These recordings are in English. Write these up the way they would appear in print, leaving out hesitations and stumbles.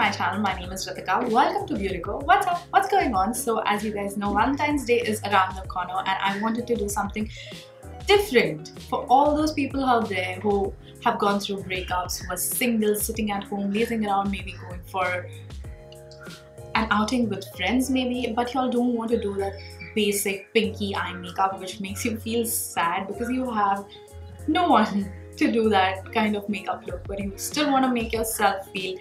my channel. My name is Ritika. Welcome to Beautico. What's up? What's going on? So as you guys know, Valentine's Day is around the corner and I wanted to do something different for all those people out there who have gone through breakups, who are single, sitting at home, lazing around, maybe going for an outing with friends maybe, but y'all don't want to do that basic pinky eye makeup which makes you feel sad because you have no one to do that kind of makeup look, but you still want to make yourself feel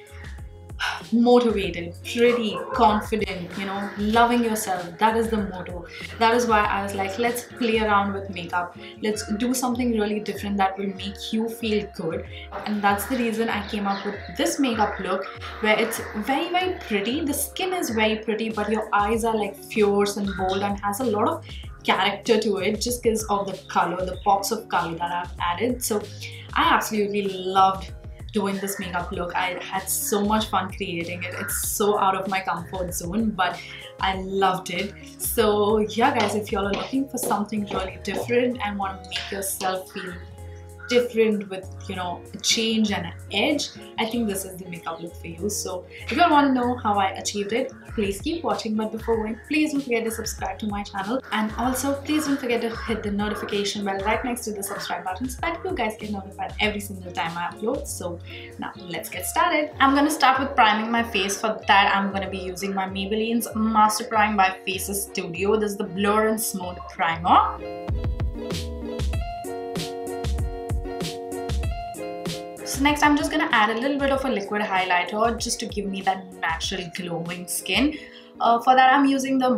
motivated, pretty, confident, you know, loving yourself. That is the motto. That is why I was like, let's play around with makeup. Let's do something really different that will make you feel good. And that's the reason I came up with this makeup look where it's very, very pretty. The skin is very pretty, but your eyes are like fierce and bold and has a lot of character to it just because of the color, the pops of color that I've added. So I absolutely loved doing this makeup look. I had so much fun creating it. It's so out of my comfort zone, but I loved it. So yeah guys, if y'all are looking for something really different and want to make yourself feel different with, you know, a change and an edge, I think this is the makeup look for you. So if you all want to know how I achieved it, please keep watching. But before going, please don't forget to subscribe to my channel, and also please don't forget to hit the notification bell right next to the subscribe button so that you guys get notified every single time I upload. So now let's get started. I'm gonna start with priming my face. For that I'm gonna be using my Maybelline's Master Prime by Faces Studio. This is the Blur and Smooth Primer. So next I'm just gonna add a little bit of a liquid highlighter just to give me that natural glowing skin. For that I'm using the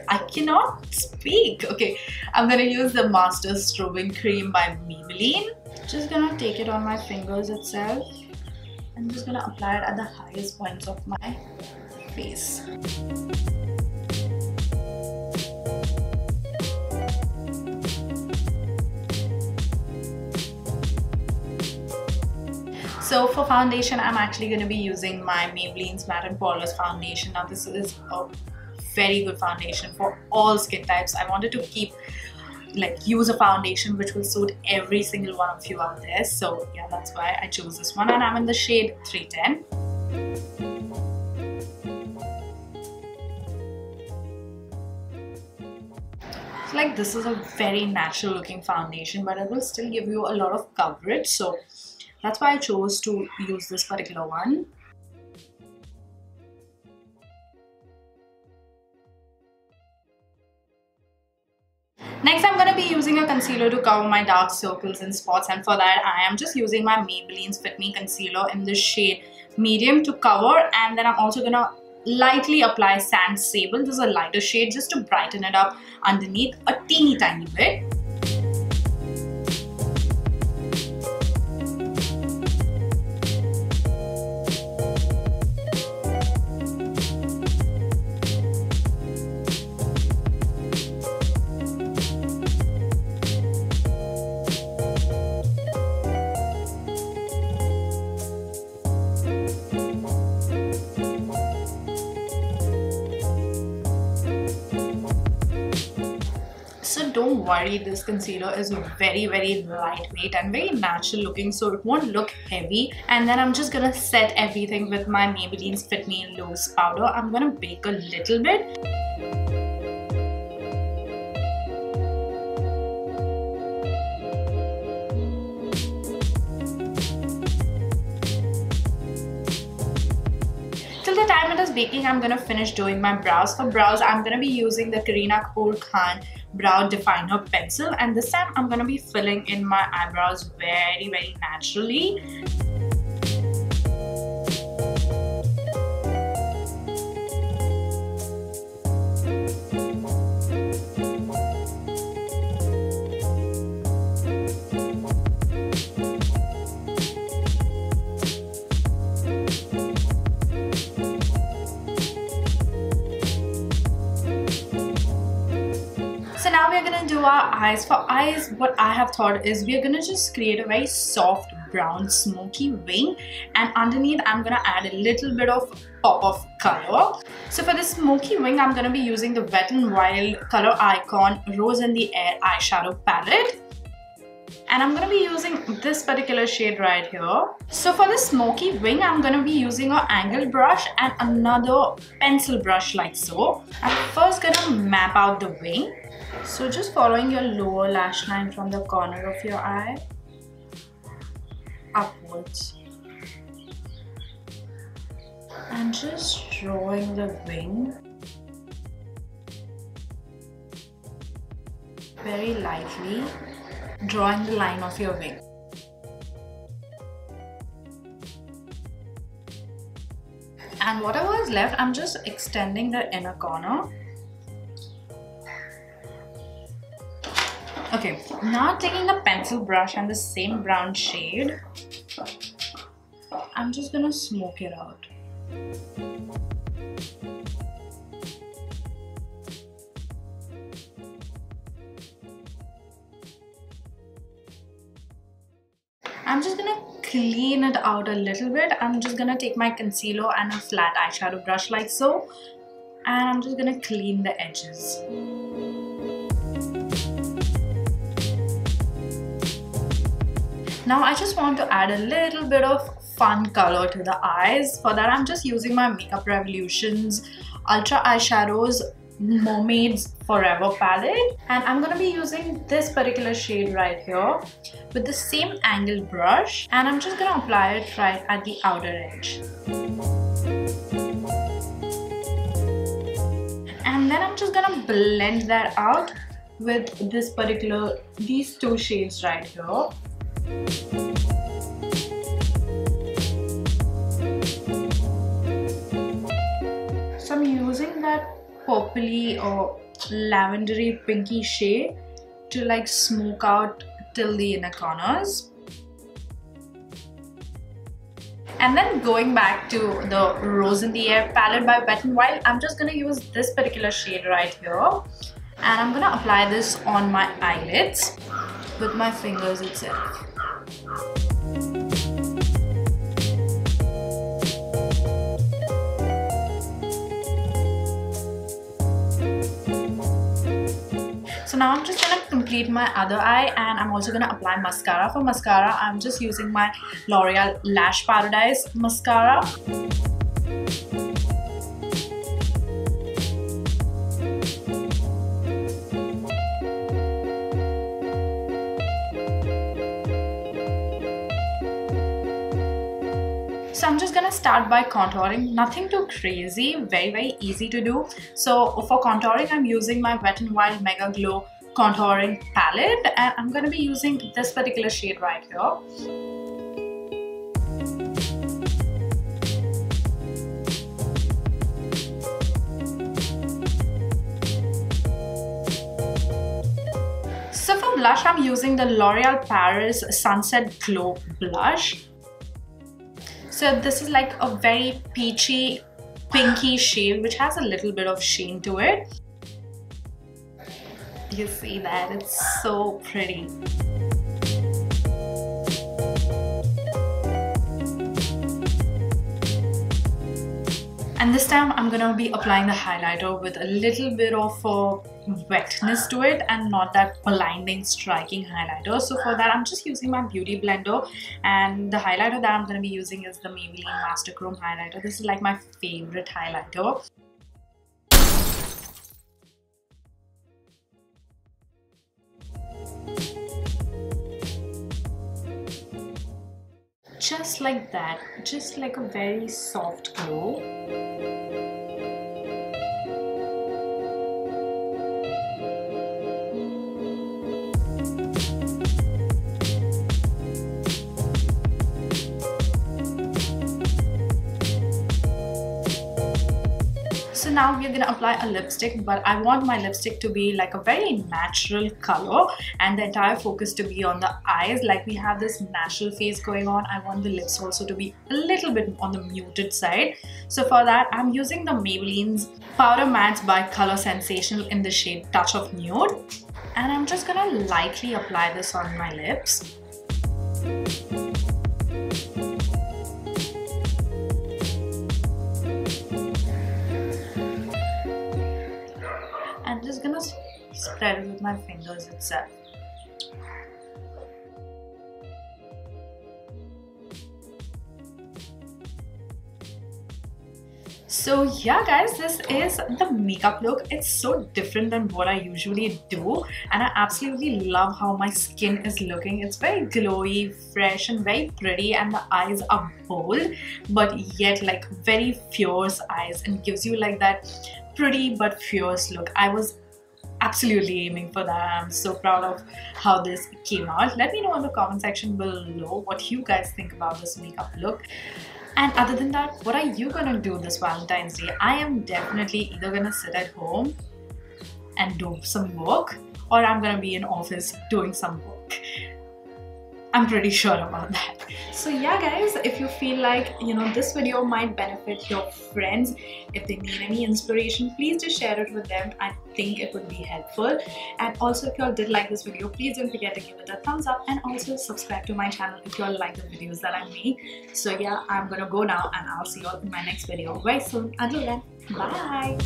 I cannot speak. Okay, I'm gonna use the Master Strobing Cream by Maybelline. Just gonna take it on my fingers itself. I'm just gonna apply it at the highest points of my face. So for foundation, I'm actually going to be using my Maybelline's Matte and Poreless foundation. Now this is a very good foundation for all skin types. I wanted to use a foundation which will suit every single one of you out there. So yeah, that's why I chose this one, and I'm in the shade 310. So this is a very natural looking foundation, but it will still give you a lot of coverage. So that's why I chose to use this particular one. Next, I'm going to be using a concealer to cover my dark circles and spots, and for that I am just using my Maybelline's Fit Me Concealer in the shade Medium to cover, and then I'm also going to lightly apply Sand Sable. This is a lighter shade just to brighten it up underneath a teeny tiny bit. So don't worry, this concealer is very, very lightweight and very natural looking, so it won't look heavy. And then I'm just gonna set everything with my Maybelline's Fit Me Loose powder. I'm gonna bake a little bit. Till the time it is baking, I'm gonna finish doing my brows. For brows, I'm gonna be using the Kareena Kapoor Khan Brow Definer pencil, and this time I'm gonna be filling in my eyebrows very, very naturally. So now we're gonna do our eyes. For eyes, what I have thought is we're gonna just create a very soft brown smoky wing, and underneath I'm gonna add a little bit of pop of color. So for this smoky wing, I'm gonna be using the Wet n Wild Color Icon Rose in the Air eyeshadow palette. And I'm going to be using this particular shade right here. So for the smoky wing, I'm going to be using an angled brush and another pencil brush like so. I'm first going to map out the wing. So just following your lower lash line from the corner of your eye upwards. And just drawing the wing very lightly, drawing the line of your wing. And whatever is left, I'm just extending the inner corner. Okay, now taking a pencil brush and the same brown shade, I'm just gonna smoke it out. I'm just gonna clean it out a little bit. I'm just gonna take my concealer and a flat eyeshadow brush like so, and I'm just gonna clean the edges. Now I just want to add a little bit of fun color to the eyes. For that, I'm just using my Makeup Revolution's Ultra Eyeshadows Mermaid's Forever palette, and I'm gonna be using this particular shade right here with the same angled brush, and I'm just gonna apply it right at the outer edge. And then I'm just gonna blend that out with these two shades right here. So I'm using that purpley or lavendery pinky shade to like smoke out till the inner corners. And then going back to the Rose in the Air palette by Wet n Wild, I'm just gonna use this particular shade right here, and I'm gonna apply this on my eyelids with my fingers itself. So now I'm just gonna complete my other eye, and I'm also gonna apply mascara. For mascara, I'm just using my L'Oreal Lash Paradise mascara. So I'm just gonna start by contouring, nothing too crazy, very easy to do. So for contouring, I'm using my Wet n Wild Mega Glow contouring palette, and I'm gonna be using this particular shade right here. So for blush, I'm using the L'Oreal Paris Sunset Glow blush. So this is like a very peachy, pinky shade which has a little bit of sheen to it. You see that? It's so pretty. And this time I'm gonna be applying the highlighter with a little bit of wetness to it and not that blinding, striking highlighter. So for that, I'm just using my beauty blender, and the highlighter that I'm gonna be using is the Maybelline Master Chrome highlighter. This is like my favorite highlighter. Just like that, just like a very soft glow. So now we're gonna apply a lipstick, but I want my lipstick to be like a very natural color and the entire focus to be on the eyes. Like we have this natural face going on, I want the lips also to be a little bit on the muted side. So for that, I'm using the Maybelline's Powder Mattes by Color Sensational in the shade Touch of Nude, and I'm just gonna lightly apply this on my lips. I'm just gonna spread it with my fingers itself. So yeah guys, this is the makeup look. It's so different than what I usually do, and I absolutely love how my skin is looking. It's very glowy, fresh and very pretty, and the eyes are bold but yet like very fierce eyes, and gives you like that pretty but fierce look. I was absolutely aiming for that. I'm so proud of how this came out. Let me know in the comment section below what you guys think about this makeup look. And other than that, what are you gonna do this Valentine's Day? I am definitely either gonna sit at home and do some work, or I'm gonna be in office doing some work. I'm pretty sure about that. So yeah guys, if you feel like this video might benefit your friends, if they need any inspiration, please just share it with them. I think it would be helpful. And also, if y'all did like this video, please don't forget to give it a thumbs up, and also subscribe to my channel if y'all like the videos that I make. So yeah, I'm gonna go now, and I'll see y'all in my next video very soon. Until then, bye.